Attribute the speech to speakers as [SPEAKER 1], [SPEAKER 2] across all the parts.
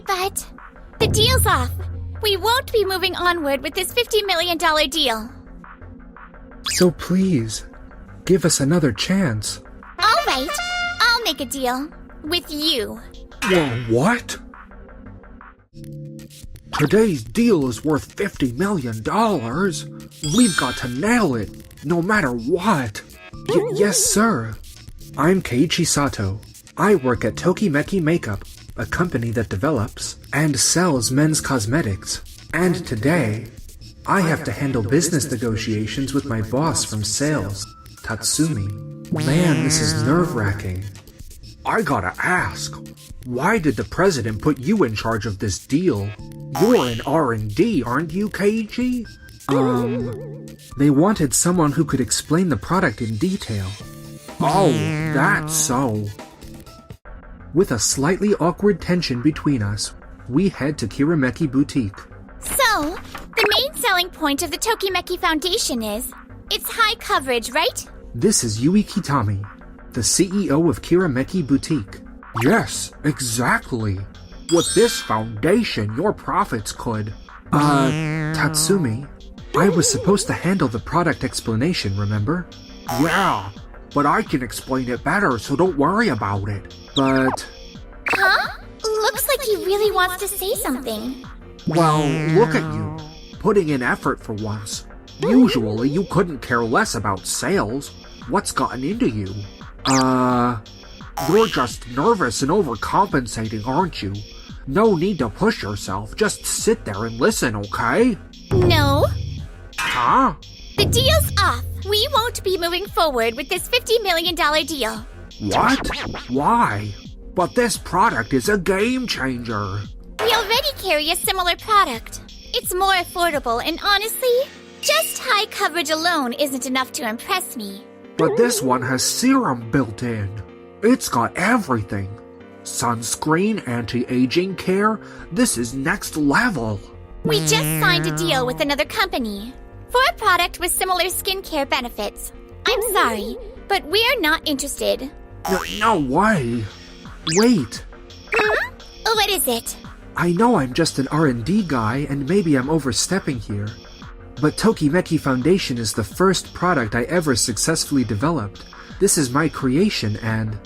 [SPEAKER 1] sorry, but the deal's off. We won't be moving onward with this $50 million deal.
[SPEAKER 2] So please, give us another chance.
[SPEAKER 1] All right, I'll make a deal. With you.
[SPEAKER 2] Whoa, what? Today's deal is worth $50 million. We've got to nail it, no matter what. Yes, sir. I'm Keiichi Sato. I work at Tokimeki Makeup, a company that develops and sells men's cosmetics. And today, I have to handle business negotiations with my boss from sales, Tatsumi. Man, this is nerve-wracking. I gotta ask, why did the president put you in charge of this deal? You're in R&D, aren't you, Keiichi? They wanted someone who could explain the product in detail. Oh, that's so. With a slightly awkward tension between us, we head to Kirameki Boutique.
[SPEAKER 1] So, the main selling point of the Tokimeki Foundation is, it's high coverage, right?
[SPEAKER 2] This is Yui Kitami, the CEO of Kirameki Boutique. Yes, exactly. With this foundation, your profits could... Tatsumi, I was supposed to handle the product explanation, remember? Yeah, but I can explain it better, so don't worry about it. But...
[SPEAKER 1] Huh? Looks like he really wants to say something.
[SPEAKER 2] Well, look at you, putting in effort for once. Usually, you couldn't care less about sales. What's gotten into you? You're just nervous and overcompensating, aren't you? No need to push yourself, just sit there and listen, okay?
[SPEAKER 1] No.
[SPEAKER 2] Huh?
[SPEAKER 1] The deal's off. We won't be moving forward with this $50 million deal.
[SPEAKER 2] What? Why? But this product is a game changer.
[SPEAKER 1] We already carry a similar product. It's more affordable, and honestly, just high coverage alone isn't enough to impress me.
[SPEAKER 2] But this one has serum built in. It's got everything. Sunscreen, anti-aging care. This is next level.
[SPEAKER 1] We just signed a deal with another company for a product with similar skincare benefits. I'm sorry, but we're not interested.
[SPEAKER 2] No way. Wait.
[SPEAKER 1] Hmm? What is it?
[SPEAKER 2] I know I'm just an R&D guy and maybe I'm overstepping here, but Tokimeki Foundation is the first product I ever successfully developed. This is my creation and,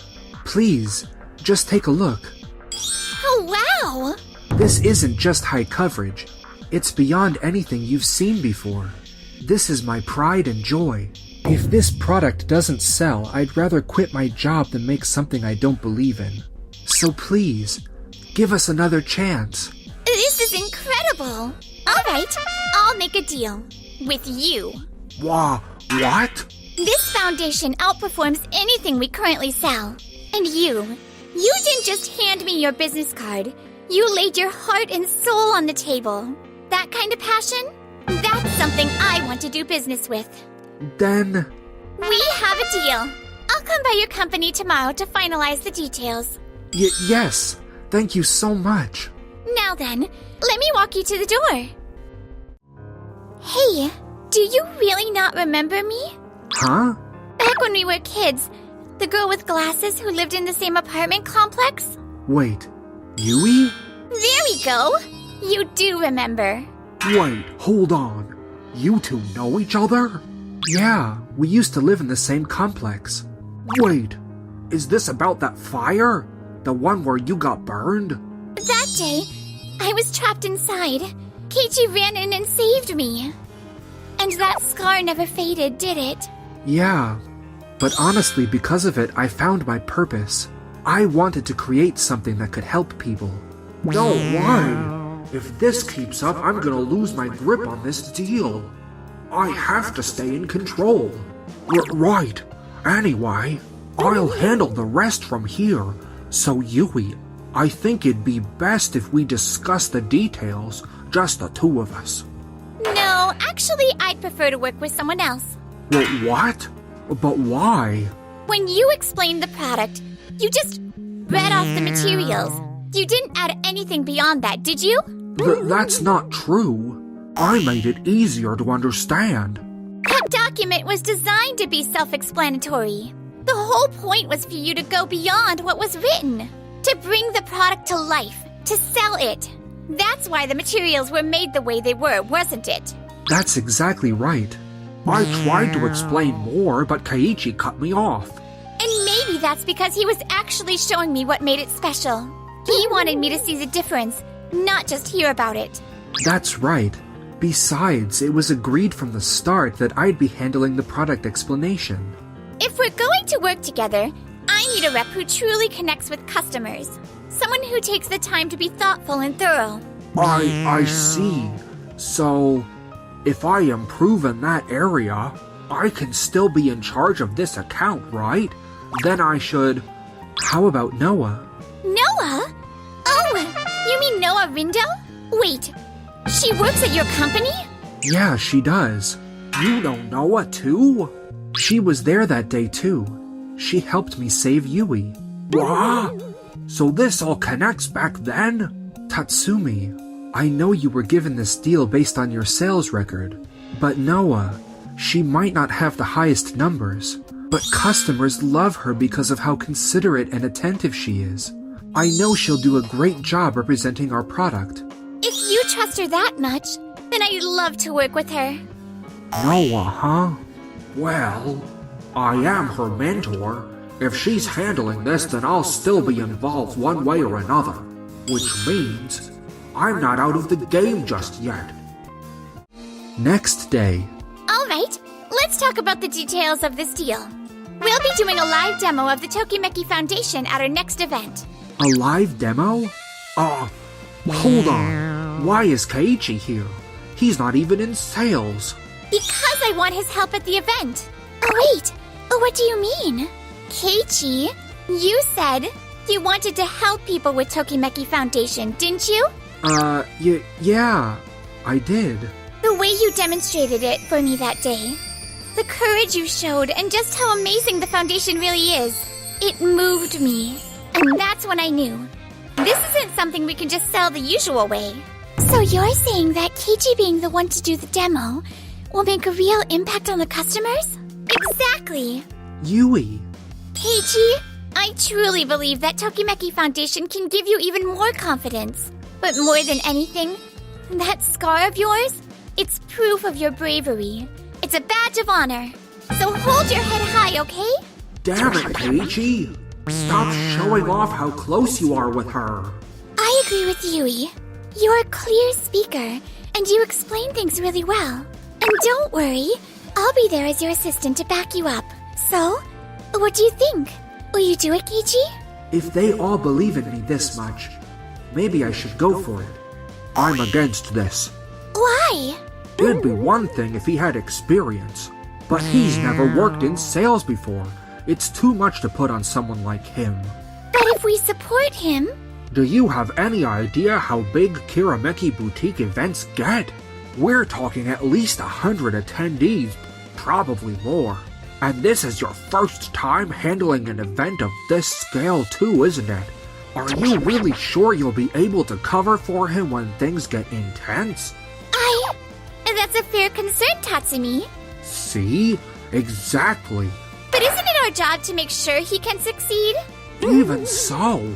[SPEAKER 2] please, just take a look.
[SPEAKER 1] Oh, wow!
[SPEAKER 2] This isn't just high coverage. It's beyond anything you've seen before. This is my pride and joy. If this product doesn't sell, I'd rather quit my job than make something I don't believe in. So please, give us another chance.
[SPEAKER 1] This is incredible! Alright, I'll make a deal. With you.
[SPEAKER 2] What?
[SPEAKER 1] This foundation outperforms anything we currently sell. And you didn't just hand me your business card. You laid your heart and soul on the table. That kind of passion? That's something I want to do business with.
[SPEAKER 2] Then...
[SPEAKER 1] We have a deal. I'll come by your company tomorrow to finalize the details.
[SPEAKER 2] Yes, thank you so much.
[SPEAKER 1] Now then, let me walk you to the door. Hey, do you really not remember me?
[SPEAKER 2] Huh?
[SPEAKER 1] Back when we were kids, the girl with glasses who lived in the same apartment complex?
[SPEAKER 2] Wait, Yui?
[SPEAKER 1] There we go! You do remember.
[SPEAKER 2] Wait, hold on. You two know each other? Yeah, we used to live in the same complex. Wait, is this about that fire? The one where you got burned?
[SPEAKER 1] That day, I was trapped inside. Keiichi ran in and saved me. And that scar never faded, did it?
[SPEAKER 2] Yeah, but honestly, because of it, I found my purpose. I wanted to create something that could help people. No way! If this keeps up, I'm gonna lose my grip on this deal. I have to stay in control. Right. Anyway, I'll handle the rest from here. So Yui, I think it'd be best if we discuss the details, just the two of us.
[SPEAKER 1] No, actually, I'd prefer to work with someone else.
[SPEAKER 2] What? But why?
[SPEAKER 1] When you explained the product, you just read off the materials. You didn't add anything beyond that, did you?
[SPEAKER 2] That's not true. I made it easier to understand.
[SPEAKER 1] That document was designed to be self-explanatory. The whole point was for you to go beyond what was written, to bring the product to life, To sell it. That's why the materials were made the way they were, wasn't it?
[SPEAKER 2] That's exactly right. I tried to explain more, but Keiichi cut me off.
[SPEAKER 1] And maybe that's because he was actually showing me what made it special. He wanted me to see the difference, not just hear about it.
[SPEAKER 2] That's right. Besides, it was agreed from the start that I'd be handling the product explanation.
[SPEAKER 1] If we're going to work together, I need a rep who truly connects with customers. Someone who takes the time to be thoughtful and thorough.
[SPEAKER 2] I see. So, if I improve in that area, I can still be in charge of this account, right? Then I should... How about Noah?
[SPEAKER 1] Noah? Oh, you mean Noah Rindo? Wait, she works at your company?
[SPEAKER 2] Yeah, she does. You know Noah too? She was there that day too. She helped me save Yui. What? So this all connects back then? Tatsumi, I know you were given this deal based on your sales record, but Noah, she might not have the highest numbers, but customers love her because of how considerate and attentive she is. I know she'll do a great job representing our product.
[SPEAKER 1] If you trust her that much, then I'd love to work with her.
[SPEAKER 2] Noah, huh? Well, I am her mentor. If she's handling this, then I'll still be involved one way or another, which means I'm not out of the game just yet. Next day.
[SPEAKER 1] Alright, let's talk about the details of this deal. We'll be doing a live demo of the Tokimeki Foundation at our next event.
[SPEAKER 2] A live demo? Hold on. Why is Keiichi here? He's not even in sales.
[SPEAKER 1] Because I want his help at the event. Oh wait, what do you mean? Keiichi, you said you wanted to help people with Tokimeki Foundation, didn't you?
[SPEAKER 2] Yeah, I did.
[SPEAKER 1] The way you demonstrated it for me that day, the courage you showed, and just how amazing the foundation really is, it moved me. And that's when I knew. This isn't something we can just sell the usual way. So you're saying that Keiichi being the one to do the demo will make a real impact on the customers? Exactly.
[SPEAKER 2] Yui.
[SPEAKER 1] Keiichi, I truly believe that Tokimeki Foundation can give you even more confidence. But more than anything, that scar of yours, it's proof of your bravery. It's a badge of honor. So hold your head high, okay?
[SPEAKER 2] Damn it, Keiichi! Stop showing off how close you are with her.
[SPEAKER 1] I agree with Yui. You're a clear speaker, and you explain things really well. And don't worry, I'll be there as your assistant to back you up. So, what do you think? Will you do it, Keiichi?
[SPEAKER 2] If they all believe in me this much, maybe I should go for it. I'm against this.
[SPEAKER 1] Why?
[SPEAKER 2] It'd be one thing if he had experience, but he's never worked in sales before. It's too much to put on someone like him.
[SPEAKER 1] But if we support him...
[SPEAKER 2] Do you have any idea how big Kirameki Boutique events get? We're talking at least 100 attendees, probably more. And this is your first time handling an event of this scale too, isn't it? Are you really sure you'll be able to cover for him when things get intense?
[SPEAKER 1] That's a fair concern, Tatsumi.
[SPEAKER 2] See? Exactly.
[SPEAKER 1] But isn't it our job to make sure he can succeed?
[SPEAKER 2] Even so.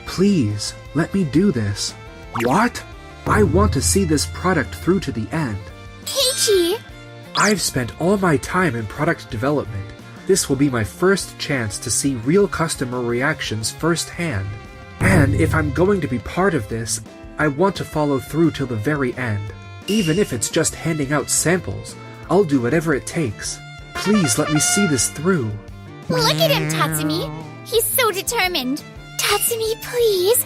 [SPEAKER 2] Please, let me do this. What? I want to see this product through to the end.
[SPEAKER 1] Keiichi!
[SPEAKER 2] I've spent all my time in product development. This will be my first chance to see real customer reactions firsthand. And if I'm going to be part of this, I want to follow through till the very end. Even if it's just handing out samples, I'll do whatever it takes. Please let me see this through.
[SPEAKER 1] Look at him, Tatsumi. He's so determined. Tatsumi, please.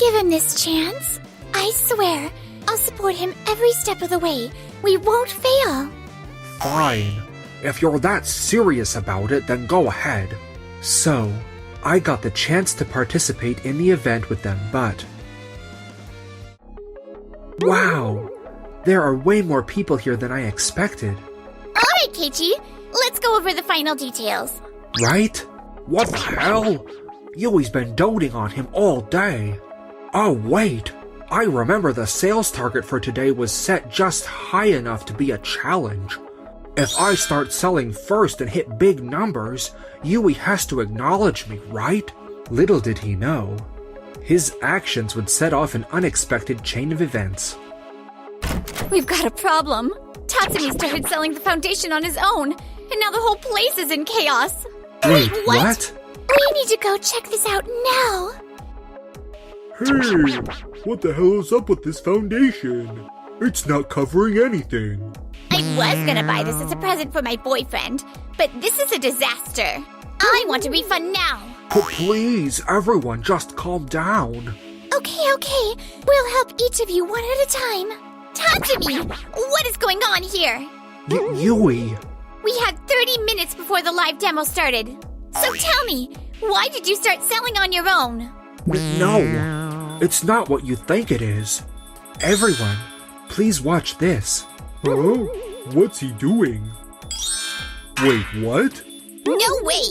[SPEAKER 1] Give him this chance. I swear, I'll support him every step of the way. We won't fail.
[SPEAKER 2] Fine. If you're that serious about it, then go ahead. So, I got the chance to participate in the event with them, but... Wow! There are way more people here than I expected.
[SPEAKER 1] Alright, Keiichi. Let's go over the final details.
[SPEAKER 2] Right? What the hell? Yui's been doting on him all day. Oh, wait. I remember the sales target for today was set just high enough to be a challenge. If I start selling first and hit big numbers, Yui has to acknowledge me, right? Little did he know. His actions would set off an unexpected chain of events.
[SPEAKER 1] We've got a problem. Tatsumi started selling the foundation on his own, and now the whole place is in chaos.
[SPEAKER 2] Wait, what?
[SPEAKER 1] We need to go check this out now.
[SPEAKER 3] Hey, what the hell is up with this foundation? It's not covering anything.
[SPEAKER 1] I was gonna buy this as a present for my boyfriend, but this is a disaster. I want a refund now.
[SPEAKER 2] But please, everyone, just calm down.
[SPEAKER 1] Okay. We'll help each of you one at a time. Tatsumi, what is going on here?
[SPEAKER 2] Yui.
[SPEAKER 1] We had 30 minutes before the live demo started. So tell me, why did you start selling on your own?
[SPEAKER 2] No, it's not what you think it is. Everyone, please watch this.
[SPEAKER 3] Huh? What's he doing? Wait, what?
[SPEAKER 1] No way!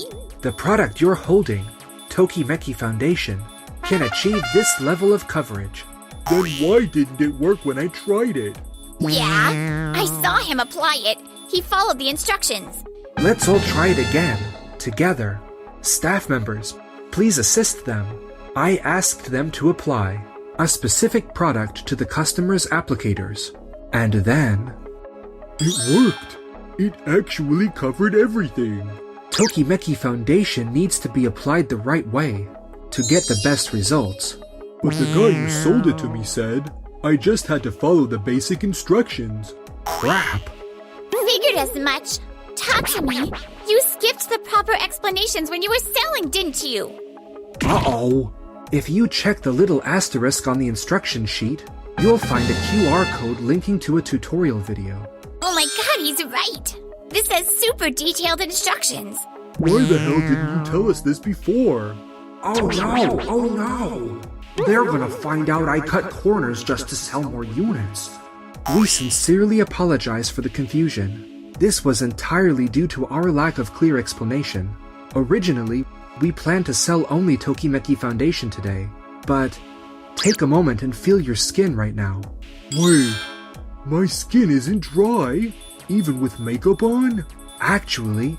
[SPEAKER 2] The product you're holding, Tokimeki Foundation, can achieve this level of coverage.
[SPEAKER 3] Then why didn't it work when I tried it?
[SPEAKER 1] Yeah, I saw him apply it. He followed the instructions.
[SPEAKER 2] Let's all try it again, together. Staff members, please assist them. I asked them to apply a specific product to the customer's applicators. And then...
[SPEAKER 3] It worked! It actually covered everything.
[SPEAKER 2] Tokimeki Foundation needs to be applied the right way to get the best results.
[SPEAKER 3] But the guy who sold it to me said, I just had to follow the basic instructions.
[SPEAKER 2] Crap!
[SPEAKER 1] Figured as much. Tatsumi, you skipped the proper explanations when you were selling, didn't you?
[SPEAKER 2] Uh-oh! If you check the little asterisk on the instruction sheet, you'll find a QR code linking to a tutorial video.
[SPEAKER 1] Oh my god, he's right. This has super detailed instructions.
[SPEAKER 3] Why the hell didn't you tell us this before?
[SPEAKER 2] Oh no! They're gonna find out I cut corners just to sell more units. We sincerely apologize for the confusion. This was entirely due to our lack of clear explanation. Originally, we planned to sell only Tokimeki Foundation today, but take a moment and feel your skin right now.
[SPEAKER 3] Wait, my skin isn't dry, even with makeup on?
[SPEAKER 2] Actually,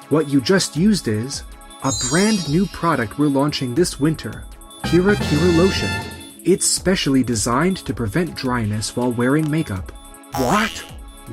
[SPEAKER 2] what you just used is a brand new product we're launching this winter, Kira Kira Lotion. It's specially designed to prevent dryness while wearing makeup. What?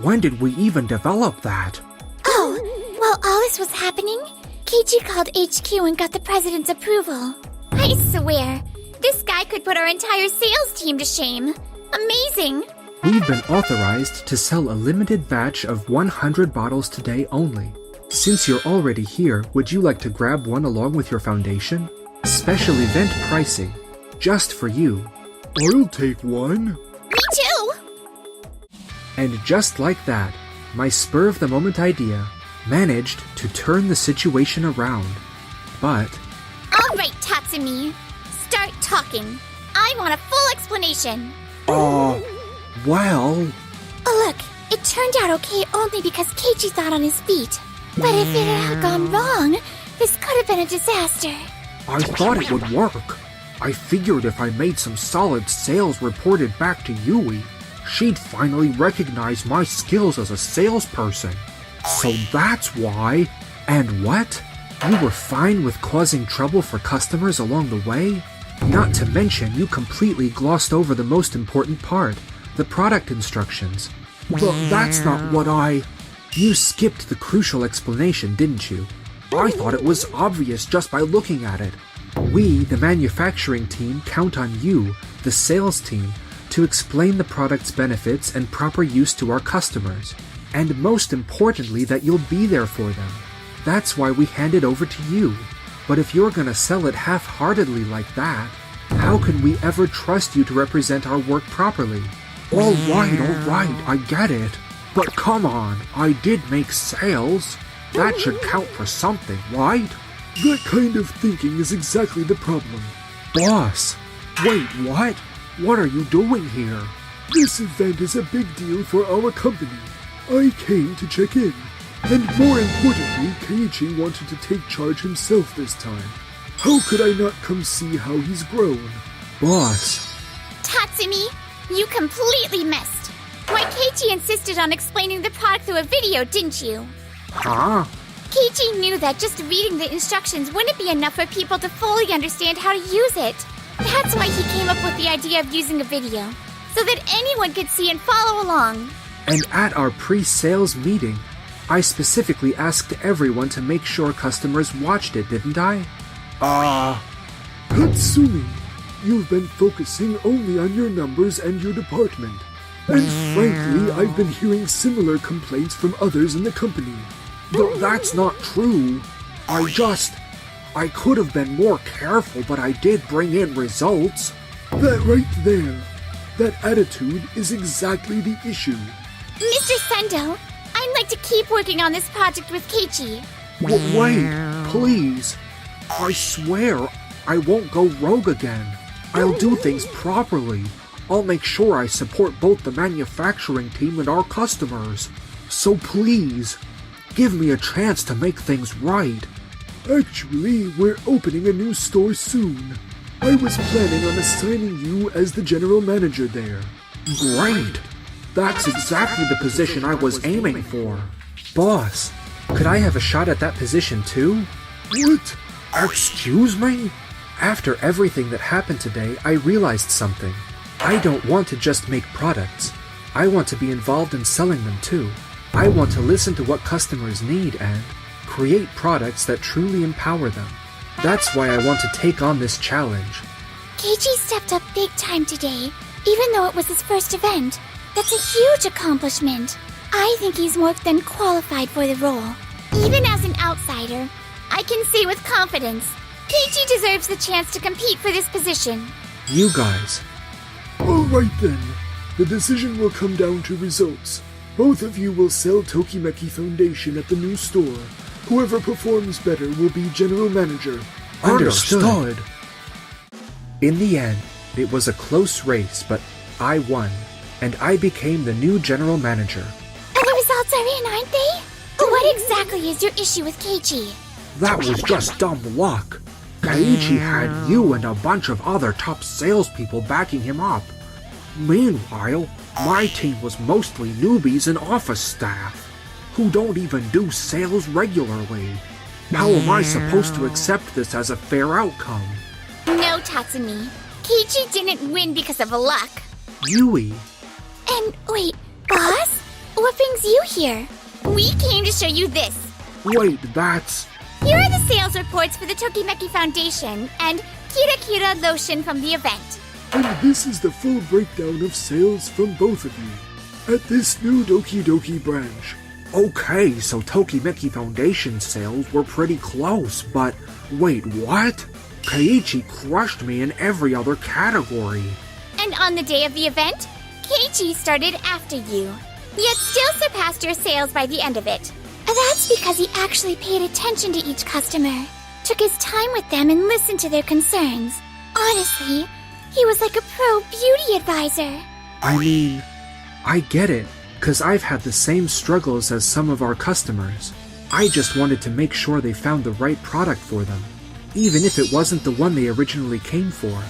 [SPEAKER 2] When did we even develop that?
[SPEAKER 1] Oh, while all this was happening, Keiichi called HQ and got the president's approval. I swear, this guy could put our entire sales team to shame. Amazing!
[SPEAKER 2] We've been authorized to sell a limited batch of 100 bottles today only. Since you're already here, would you like to grab one along with your foundation? Special event pricing, just for you.
[SPEAKER 3] I'll take one.
[SPEAKER 1] Me too!
[SPEAKER 2] And just like that, my spur-of-the-moment idea managed to turn the situation around. But...
[SPEAKER 1] Alright, Tatsumi. Start talking. I want a full explanation.
[SPEAKER 2] Well...
[SPEAKER 1] Look, it turned out okay only because Keiichi thought on his feet. But if it had gone wrong, this could have been a disaster.
[SPEAKER 2] I thought it would work. I figured if I made some solid sales reported back to Yui, she'd finally recognize my skills as a salesperson. So that's why. And what? You were fine with causing trouble for customers along the way? Not to mention you completely glossed over the most important part, the product instructions. But that's not what You skipped the crucial explanation, didn't you? I thought it was obvious just by looking at it. We, the manufacturing team, count on you, the sales team, to explain the product's benefits and proper use to our customers. And most importantly, that you'll be there for them. That's why we hand it over to you. But if you're gonna sell it half-heartedly like that, how can we ever trust you to represent our work properly? All right, I get it. But come on, I did make sales. That should count for something, right?
[SPEAKER 3] That kind of thinking is exactly the problem.
[SPEAKER 2] Boss, wait, what? What are you doing here?
[SPEAKER 3] This event is a big deal for our company. I came to check in. And more importantly, Keiichi wanted to take charge himself this time. How could I not come see how he's grown?
[SPEAKER 2] Boss.
[SPEAKER 1] Tatsumi, you completely missed. Why, Keiichi insisted on explaining the product through a video, didn't you?
[SPEAKER 2] Huh?
[SPEAKER 1] Keiichi knew that just reading the instructions wouldn't be enough for people to fully understand how to use it. That's why he came up with the idea of using a video, so that anyone could see and follow along.
[SPEAKER 2] And at our pre-sales meeting, I specifically asked everyone to make sure customers watched it, didn't I?
[SPEAKER 3] Tatsumi, you've been focusing only on your numbers and your department. And frankly, I've been hearing similar complaints from others in the company.
[SPEAKER 2] That's not true. I could have been more careful, but I did bring in results.
[SPEAKER 3] That right there, that attitude is exactly the issue.
[SPEAKER 1] Mr. Sendo, I'd like to keep working on this project with Keiichi.
[SPEAKER 2] Wait, please. I swear I won't go rogue again. I'll do things properly. I'll make sure I support both the manufacturing team and our customers. So please, give me a chance to make things right.
[SPEAKER 3] Actually, we're opening a new store soon. I was planning on assigning you as the general manager there.
[SPEAKER 2] Great! That's exactly the position I was aiming for. Boss, could I have a shot at that position too?
[SPEAKER 3] What?
[SPEAKER 2] Excuse me? After everything that happened today, I realized something. I don't want to just make products. I want to be involved in selling them too. I want to listen to what customers need and create products that truly empower them. That's why I want to take on this challenge.
[SPEAKER 1] Keiichi stepped up big time today, even though it was his first event. That's a huge accomplishment. I think he's more than qualified for the role. Even as an outsider, I can say with confidence, Keiichi deserves the chance to compete for this position.
[SPEAKER 2] You guys.
[SPEAKER 3] Alright then. The decision will come down to results. Both of you will sell Tokimeki Foundation at the new store. Whoever performs better will be general manager.
[SPEAKER 2] Understood. In the end, it was a close race, but I won, and I became the new general manager.
[SPEAKER 1] The results are in, aren't they? What exactly is your issue with Keiichi?
[SPEAKER 2] That was just dumb luck. Keiichi had you and a bunch of other top salespeople backing him up. Meanwhile, my team was mostly newbies and office staff, who don't even do sales regularly. How am I supposed to accept this as a fair outcome?
[SPEAKER 1] No, Tatsumi. Keiichi didn't win because of luck.
[SPEAKER 2] Yui.
[SPEAKER 1] And wait, boss? What brings you here? We came to show you this.
[SPEAKER 2] Wait, that's...
[SPEAKER 1] Here are the sales reports for the Tokimeki Foundation and Kira Kira lotion from the event.
[SPEAKER 3] And this is the full breakdown of sales from both of you at this new Doki Doki branch.
[SPEAKER 2] Okay, so Tokimeki Foundation sales were pretty close, but wait, what? Keiichi crushed me in every other category.
[SPEAKER 1] And on the day of the event, Keiichi started after you, yet still surpassed your sales by the end of it. That's because he actually paid attention to each customer, took his time with them and listened to their concerns. Honestly, he was like a pro beauty advisor.
[SPEAKER 2] I mean, I get it, 'cause I've had the same struggles as some of our customers. I just wanted to make sure they found the right product for them, even if it wasn't the one they originally came for.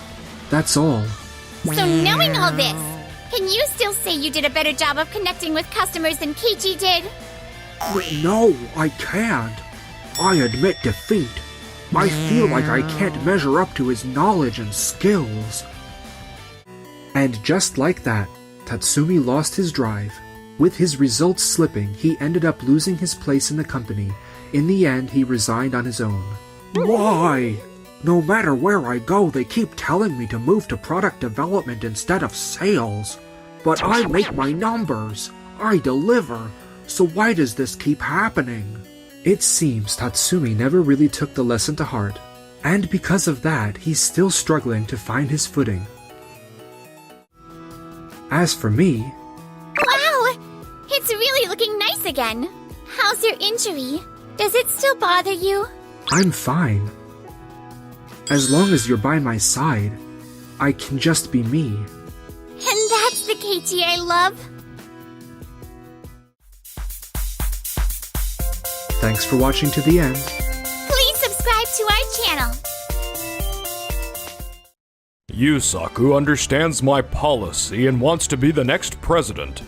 [SPEAKER 2] That's all.
[SPEAKER 1] So knowing all this, can you still say you did a better job of connecting with customers than Keiichi did?
[SPEAKER 2] No, I can't. I admit defeat. I feel like I can't measure up to his knowledge and skills. And just like that, Tatsumi lost his drive. With his results slipping, he ended up losing his place in the company. In the end, he resigned on his own. Why? No matter where I go, they keep telling me to move to product development instead of sales. But I make my numbers. I deliver. So why does this keep happening? It seems Tatsumi never really took the lesson to heart. And because of that, he's still struggling to find his footing. As for me...
[SPEAKER 1] Wow! It's really looking nice again. How's your injury? Does it still bother you?
[SPEAKER 2] I'm fine. As long as you're by my side, I can just be me.
[SPEAKER 1] And that's the Keiichi I love.
[SPEAKER 2] Thanks for watching to the end.
[SPEAKER 1] Please subscribe to our channel.
[SPEAKER 4] Yusaku understands my policy and wants to be the next president.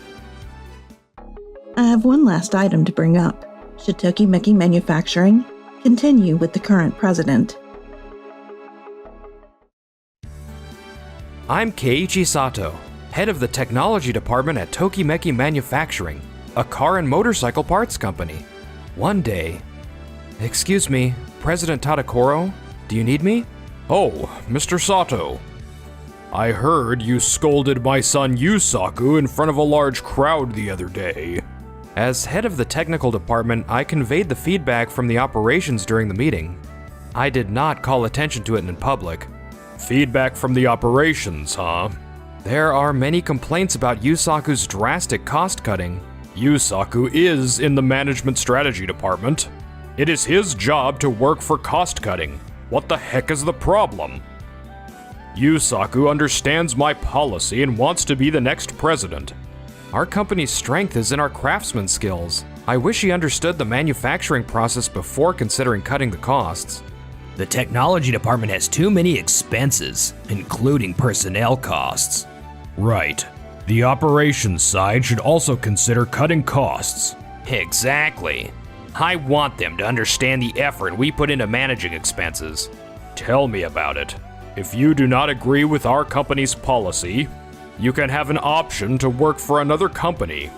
[SPEAKER 5] I have one last item to bring up. Should Tokimeki Manufacturing continue with the current president?
[SPEAKER 6] I'm Keiichi Sato, head of the technology department at Tokimeki Manufacturing, a car and motorcycle parts company. One day... Excuse me, President Tadakoro, do you need me?
[SPEAKER 4] Oh, Mr. Sato. I heard you scolded my son Yusaku in front of a large crowd the other day.
[SPEAKER 6] As head of the technical department, I conveyed the feedback from the operations during the meeting. I did not call attention to it in public.
[SPEAKER 4] Feedback from the operations, huh?
[SPEAKER 6] There are many complaints about Yusaku's drastic cost cutting.
[SPEAKER 4] Yusaku is in the management strategy department. It is his job to work for cost cutting. What the heck is the problem? Yusaku understands my policy and wants to be the next president.
[SPEAKER 6] Our company's strength is in our craftsman skills. I wish he understood the manufacturing process before considering cutting the costs.
[SPEAKER 7] The technology department has too many expenses, including personnel costs.
[SPEAKER 4] Right. The operations side should also consider cutting costs.
[SPEAKER 7] Exactly. I want them to understand the effort we put into managing expenses.
[SPEAKER 4] Tell me about it. If you do not agree with our company's policy, you can have an option to work for another company.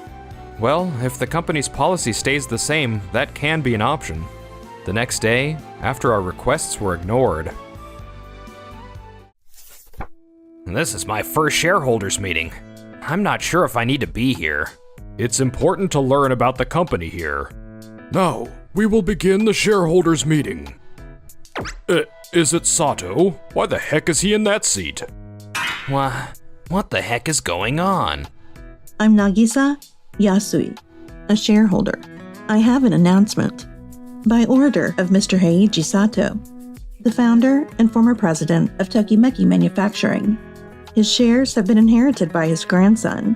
[SPEAKER 6] Well, if the company's policy stays the same, that can be an option. The next day, after our requests were ignored.
[SPEAKER 7] This is my first shareholders meeting. I'm not sure if I need to be here.
[SPEAKER 4] It's important to learn about the company here. Now, we will begin the shareholders meeting. Is it Sato? Why the heck is he in that seat?
[SPEAKER 7] What the heck is going on?
[SPEAKER 5] I'm Nagisa Yasui, a shareholder. I have an announcement. By order of Mr. Heiichi Sato, the founder and former president of Tokimeki Manufacturing, his shares have been inherited by his grandson,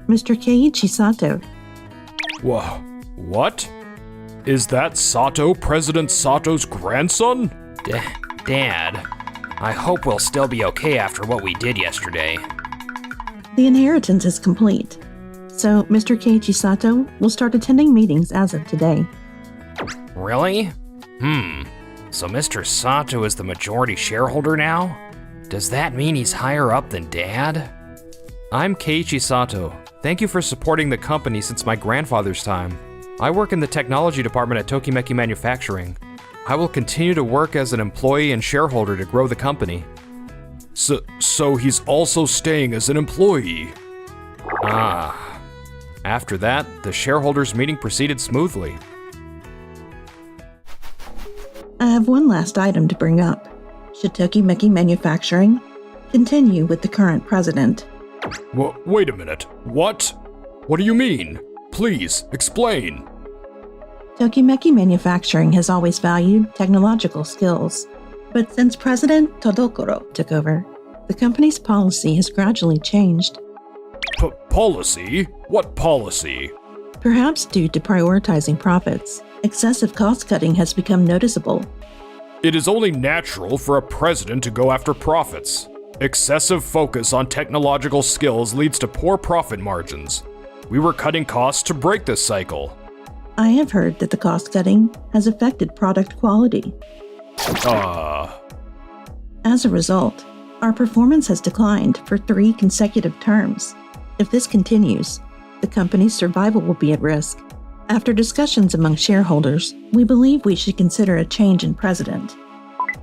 [SPEAKER 5] Mr. Keiichi Sato.
[SPEAKER 4] What? Is that Sato President Sato's grandson?
[SPEAKER 7] Dad, I hope we'll still be okay after what we did yesterday.
[SPEAKER 5] The inheritance is complete, so Mr. Keiichi Sato will start attending meetings as of today.
[SPEAKER 7] Really? So Mr. Sato is the majority shareholder now? Does that mean he's higher up than Dad?
[SPEAKER 6] I'm Keiichi Sato. Thank you for supporting the company since my grandfather's time. I work in the technology department at Tokimeki Manufacturing. I will continue to work as an employee and shareholder to grow the company.
[SPEAKER 4] So he's also staying as an employee?
[SPEAKER 6] Ah. After that, the shareholders meeting proceeded smoothly.
[SPEAKER 5] I have one last item to bring up. Should Tokimeki Manufacturing continue with the current president?
[SPEAKER 4] Wait a minute. What? What do you mean? Please, explain.
[SPEAKER 5] Tokimeki Manufacturing has always valued technological skills, but since President Todokoro took over, the company's policy has gradually changed.
[SPEAKER 4] Policy? What policy?
[SPEAKER 5] Perhaps due to prioritizing profits, excessive cost-cutting has become noticeable.
[SPEAKER 4] It is only natural for a president to go after profits. Excessive focus on technological skills leads to poor profit margins. We were cutting costs to break this cycle.
[SPEAKER 5] I have heard that the cost-cutting has affected product quality. As a result, our performance has declined for 3 consecutive terms. If this continues, the company's survival will be at risk. After discussions among shareholders, we believe we should consider a change in president.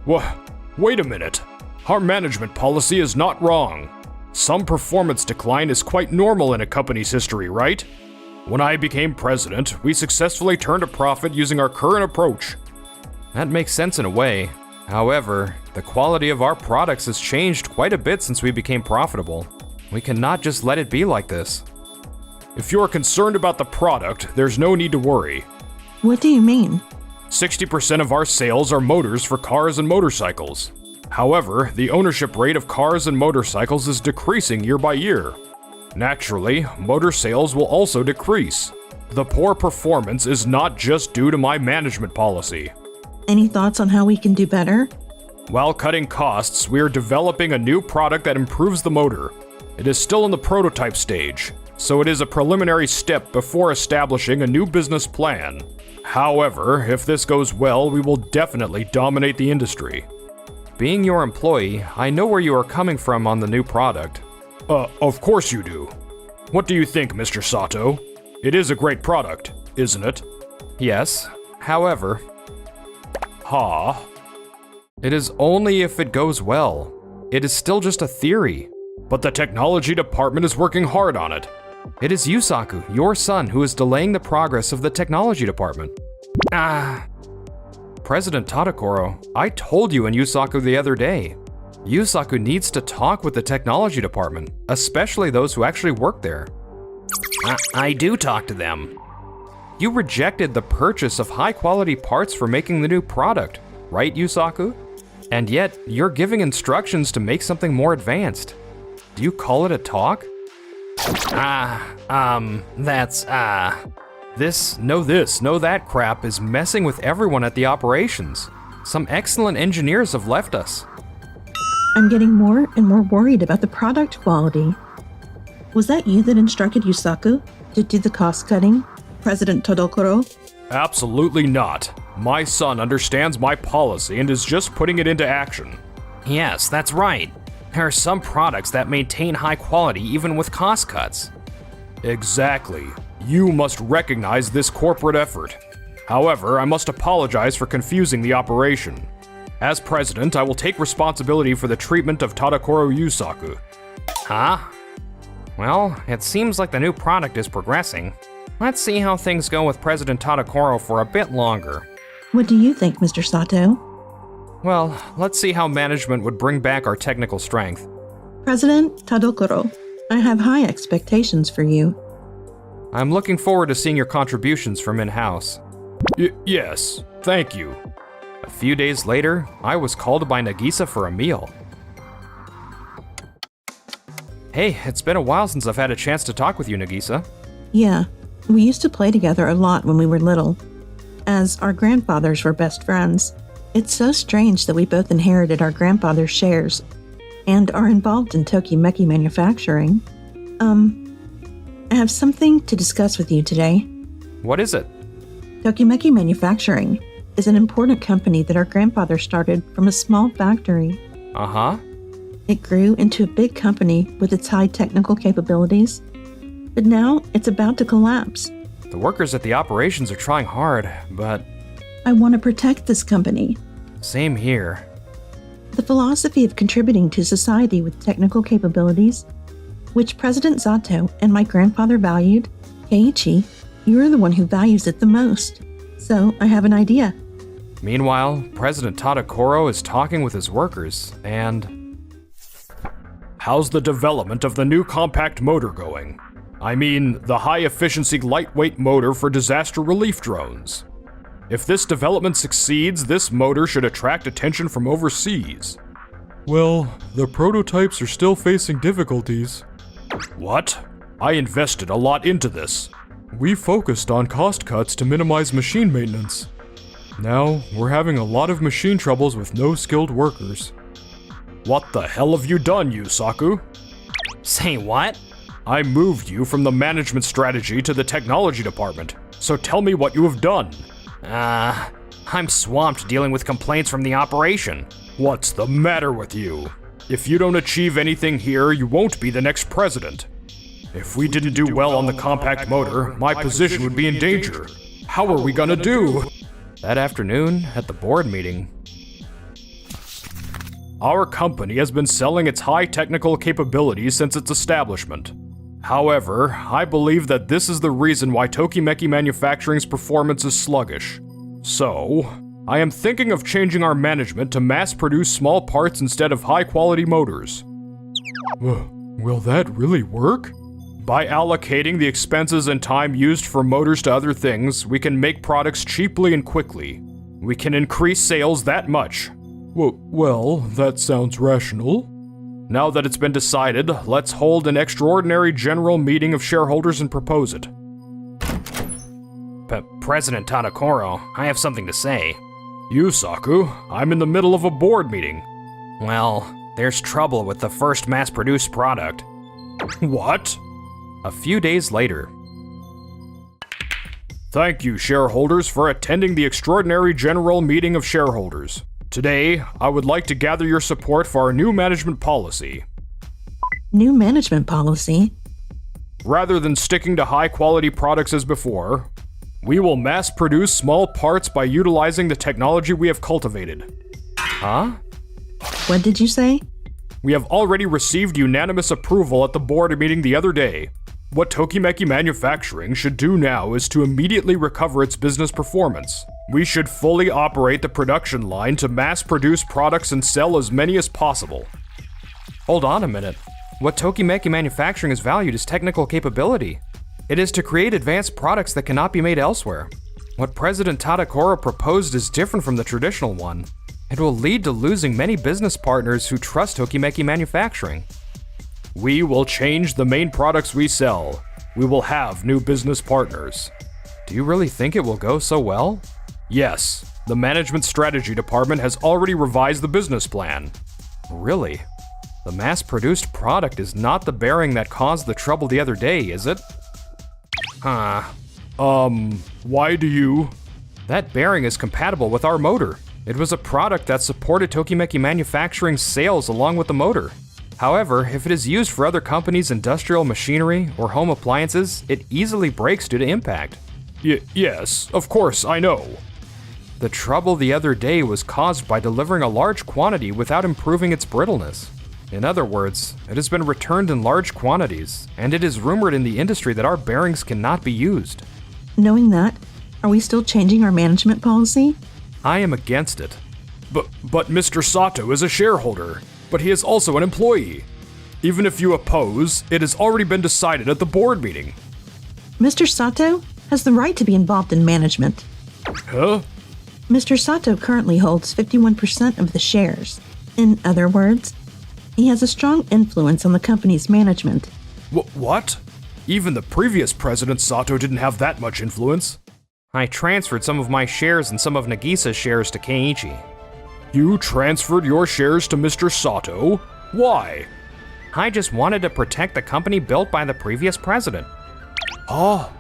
[SPEAKER 4] Wait a minute. Our management policy is not wrong. Some performance decline is quite normal in a company's history, right? When I became president, we successfully turned a profit using our current approach.
[SPEAKER 6] That makes sense in a way. However, the quality of our products has changed quite a bit since we became profitable. We cannot just let it be like this.
[SPEAKER 4] If you're concerned about the product, there's no need to worry.
[SPEAKER 5] What do you mean?
[SPEAKER 4] 60% of our sales are motors for cars and motorcycles. However, the ownership rate of cars and motorcycles is decreasing year by year. Naturally, motor sales will also decrease. The poor performance is not just due to my management policy.
[SPEAKER 5] Any thoughts on how we can do better?
[SPEAKER 4] While cutting costs, we are developing a new product that improves the motor. It is still in the prototype stage, so it is a preliminary step before establishing a new business plan. However, if this goes well, we will definitely dominate the industry.
[SPEAKER 6] Being your employee, I know where you are coming from on the new product.
[SPEAKER 4] Of course you do. What do you think, Mr. Sato? It is a great product, isn't it?
[SPEAKER 6] Yes, however,
[SPEAKER 4] It
[SPEAKER 6] is only if it goes well. It is still just a theory.
[SPEAKER 4] But the technology department is working hard on it.
[SPEAKER 6] It is Yusaku, your son, who is delaying the progress of the technology department. President Tadakoro, I told you and Yusaku the other day. Yusaku needs to talk with the technology department, especially those who actually work there.
[SPEAKER 7] I do talk to them.
[SPEAKER 6] You rejected the purchase of high-quality parts for making the new product, right, Yusaku? And yet, you're giving instructions to make something more advanced. Do you call it a talk? This, no that crap is messing with everyone at the operations. Some excellent engineers have left us.
[SPEAKER 5] I'm getting more and more worried about the product quality. Was that you that instructed Yusaku to do the cost cutting, President Tadokoro?
[SPEAKER 4] Absolutely not. My son understands my policy and is just putting it into action.
[SPEAKER 7] Yes, that's right. There are some products that maintain high quality even with cost cuts.
[SPEAKER 4] Exactly. You must recognize this corporate effort. However, I must apologize for confusing the operation. As president, I will take responsibility for the treatment of Tadakoro Yusaku.
[SPEAKER 7] Huh? Well, it seems like the new product is progressing. Let's see how things go with President Tadakoro for a bit longer.
[SPEAKER 5] What do you think, Mr. Sato?
[SPEAKER 6] Well, let's see how management would bring back our technical strength.
[SPEAKER 5] President Tadokoro, I have high expectations for you.
[SPEAKER 6] I'm looking forward to seeing your contributions from in-house.
[SPEAKER 4] Yes, thank you.
[SPEAKER 6] A few days later, I was called by Nagisa for a meal. Hey, it's been a while since I've had a chance to talk with you, Nagisa.
[SPEAKER 5] Yeah, we used to play together a lot when we were little. As our grandfathers were best friends, it's so strange that we both inherited our grandfather's shares and are involved in Tokimeki manufacturing. I have something to discuss with you today.
[SPEAKER 6] What is it?
[SPEAKER 5] Tokimeki Manufacturing is an important company that our grandfather started from a small factory.
[SPEAKER 6] Uh-huh.
[SPEAKER 5] It grew into a big company with its high technical capabilities, but now it's about to collapse.
[SPEAKER 6] The workers at the operations are trying hard, but...
[SPEAKER 5] I want to protect this company.
[SPEAKER 6] Same here.
[SPEAKER 5] The philosophy of contributing to society with technical capabilities, which President Zato and my grandfather valued, Keiichi, you're the one who values it the most. So I have an idea.
[SPEAKER 6] Meanwhile, President Tadakoro is talking with his workers, and...
[SPEAKER 4] How's the development of the new compact motor going? I mean, the high-efficiency lightweight motor for disaster relief drones. If this development succeeds, this motor should attract attention from overseas.
[SPEAKER 3] Well, the prototypes are still facing difficulties.
[SPEAKER 4] What? I invested a lot into this.
[SPEAKER 3] We focused on cost cuts to minimize machine maintenance. Now, we're having a lot of machine troubles with no skilled workers.
[SPEAKER 4] What the hell have you done, Yusaku?
[SPEAKER 7] Say what?
[SPEAKER 4] I moved you from the management strategy to the technology department, so tell me what you have done.
[SPEAKER 7] I'm swamped dealing with complaints from the operation.
[SPEAKER 4] What's the matter with you? If you don't achieve anything here, you won't be the next president. If we didn't do well on the compact motor, my position would be in danger. How are we gonna do?
[SPEAKER 6] That afternoon, at the board meeting,
[SPEAKER 4] our company has been selling its high technical capabilities since its establishment. However, I believe that this is the reason why Tokimeki Manufacturing's performance is sluggish. So, I am thinking of changing our management to mass-produce small parts instead of high-quality motors.
[SPEAKER 3] Will that really work?
[SPEAKER 4] By allocating the expenses and time used for motors to other things, we can make products cheaply and quickly. We can increase sales that much.
[SPEAKER 3] Well, that sounds rational.
[SPEAKER 4] Now that it's been decided, let's hold an extraordinary general meeting of shareholders and propose it.
[SPEAKER 7] President Tadakoro, I have something to say.
[SPEAKER 4] Yusaku, I'm in the middle of a board meeting.
[SPEAKER 7] Well, there's trouble with the first mass-produced product.
[SPEAKER 4] What?
[SPEAKER 6] a few days later.
[SPEAKER 4] Thank you, shareholders, for attending the extraordinary general meeting of shareholders. Today, I would like to gather your support for our new management policy.
[SPEAKER 5] New management policy?
[SPEAKER 4] Rather than sticking to high-quality products as before, we will mass-produce small parts by utilizing the technology we have cultivated.
[SPEAKER 6] Huh?
[SPEAKER 5] What did you say?
[SPEAKER 4] We have already received unanimous approval at the board meeting the other day. What Tokimeki Manufacturing should do now is to immediately recover its business performance. We should fully operate the production line to mass-produce products and sell as many as possible.
[SPEAKER 6] Hold on a minute. What Tokimeki Manufacturing is valued is technical capability. It is to create advanced products that cannot be made elsewhere. What President Tadakura proposed is different from the traditional one. It will lead to losing many business partners who trust Tokimeki Manufacturing.
[SPEAKER 4] We will change the main products we sell. We will have new business partners.
[SPEAKER 6] Do you really think it will go so well?
[SPEAKER 4] Yes, the management strategy department has already revised the business plan.
[SPEAKER 6] Really? The mass-produced product is not the bearing that caused the trouble the other day, is it?
[SPEAKER 4] Huh. Why do you?
[SPEAKER 6] That bearing is compatible with our motor. It was a product that supported Tokimeki Manufacturing's sales along with the motor. However, if it is used for other companies' industrial machinery or home appliances, it easily breaks due to impact.
[SPEAKER 4] Yes, of course, I know.
[SPEAKER 6] The trouble the other day was caused by delivering a large quantity without improving its brittleness. In other words, it has been returned in large quantities, and it is rumored in the industry that our bearings cannot be used.
[SPEAKER 5] Knowing that, are we still changing our management policy?
[SPEAKER 6] I am against it.
[SPEAKER 4] But Mr. Sato is a shareholder, but he is also an employee. Even if you oppose, it has already been decided at the board meeting.
[SPEAKER 5] Mr. Sato has the right to be involved in management.
[SPEAKER 4] Huh?
[SPEAKER 5] Mr. Sato currently holds 51% of the shares. In other words, he has a strong influence on the company's management.
[SPEAKER 4] What? Even the previous president Sato didn't have that much influence.
[SPEAKER 6] I transferred some of my shares and some of Nagisa's shares to Keiichi.
[SPEAKER 4] You transferred your shares to Mr. Sato? Why?
[SPEAKER 6] I just wanted to protect the company built by the previous president.
[SPEAKER 4] Oh.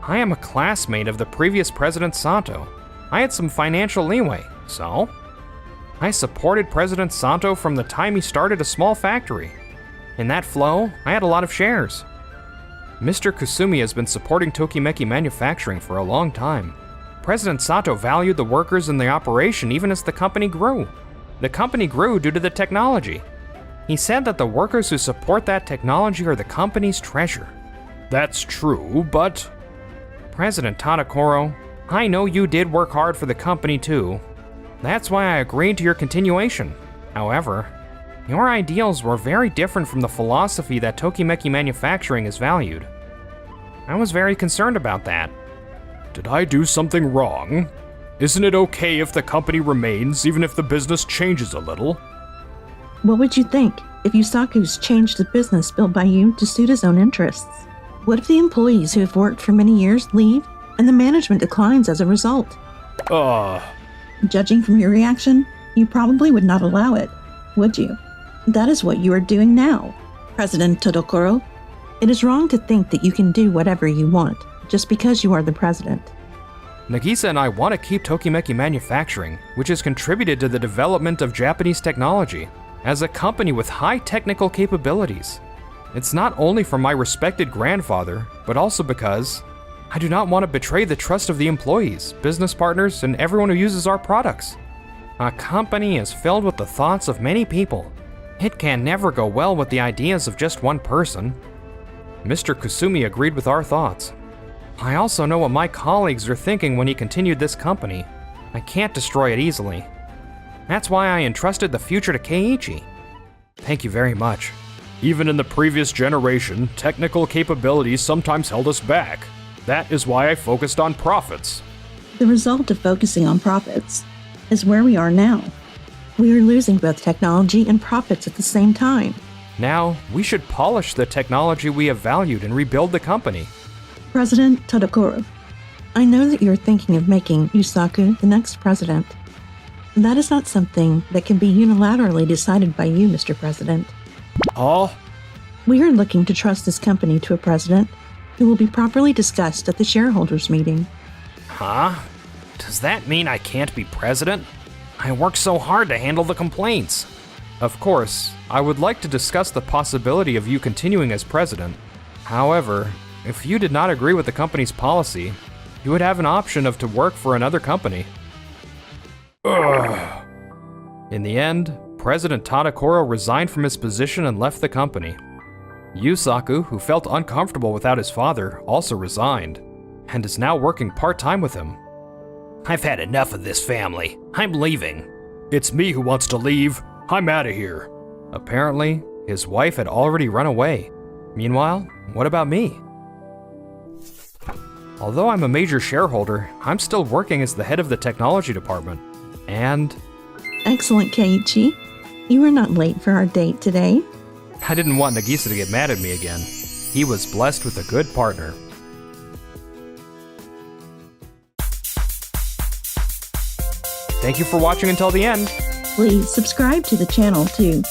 [SPEAKER 6] I am a classmate of the previous president Sato. I had some financial leeway, so I supported President Sato from the time he started a small factory. In that flow, I had a lot of shares. Mr. Kusumi has been supporting Tokimeki Manufacturing for a long time. President Sato valued the workers in the operation even as the company grew. The company grew due to the technology. He said that the workers who support that technology are the company's treasure.
[SPEAKER 4] That's true, but
[SPEAKER 6] President Tadakura, I know you did work hard for the company too. That's why I agreed to your continuation. However, your ideals were very different from the philosophy that Tokimeki Manufacturing is valued. I was very concerned about that.
[SPEAKER 4] Did I do something wrong? Isn't it okay if the company remains, even if the business changes a little?
[SPEAKER 5] What would you think if Yusaku's changed the business built by you to suit his own interests? What if the employees who have worked for many years leave and the management declines as a result? Judging from your reaction, you probably would not allow it, would you? That is what you are doing now, President Tadakura. It is wrong to think that you can do whatever you want just because you are the president.
[SPEAKER 6] Nagisa and I want to keep Tokimeki Manufacturing, which has contributed to the development of Japanese technology, as a company with high technical capabilities. It's not only for my respected grandfather, but also because I do not want to betray the trust of the employees, business partners, and everyone who uses our products. A company is filled with the thoughts of many people. It can never go well with the ideas of just one person. Mr. Kusumi agreed with our thoughts. I also know what my colleagues are thinking when he continued this company. I can't destroy it easily. That's why I entrusted the future to Keiichi. Thank you very much.
[SPEAKER 4] Even in the previous generation, technical capabilities sometimes held us back. That is why I focused on profits.
[SPEAKER 5] The result of focusing on profits is where we are now. We are losing both technology and profits at the same time.
[SPEAKER 6] Now, we should polish the technology we have valued and rebuild the company.
[SPEAKER 5] President Tadakura, I know that you are thinking of making Yusaku the next president. That is not something that can be unilaterally decided by you, Mr. President.
[SPEAKER 4] Oh?
[SPEAKER 5] We are looking to trust this company to a president who will be properly discussed at the shareholders' meeting.
[SPEAKER 7] Huh? Does that mean I can't be president? I worked so hard to handle the complaints.
[SPEAKER 6] Of course, I would like to discuss the possibility of you continuing as president. However, if you did not agree with the company's policy, you would have an option of to work for another company.
[SPEAKER 4] Ugh.
[SPEAKER 6] In the end, President Tadakoro resigned from his position and left the company. Yusaku, who felt uncomfortable without his father, also resigned, and is now working part-time with him.
[SPEAKER 7] I've had enough of this family. I'm leaving.
[SPEAKER 4] It's me who wants to leave. I'm out of here.
[SPEAKER 6] Apparently, his wife had already run away. Meanwhile, what about me? Although I'm a major shareholder, I'm still working as the head of the technology department. And
[SPEAKER 5] Excellent, Keiichi. You were not late for our date today.
[SPEAKER 6] I didn't want Nagisa to get mad at me again. He was blessed with a good partner. Thank you for watching until the end.
[SPEAKER 5] Please subscribe to the channel to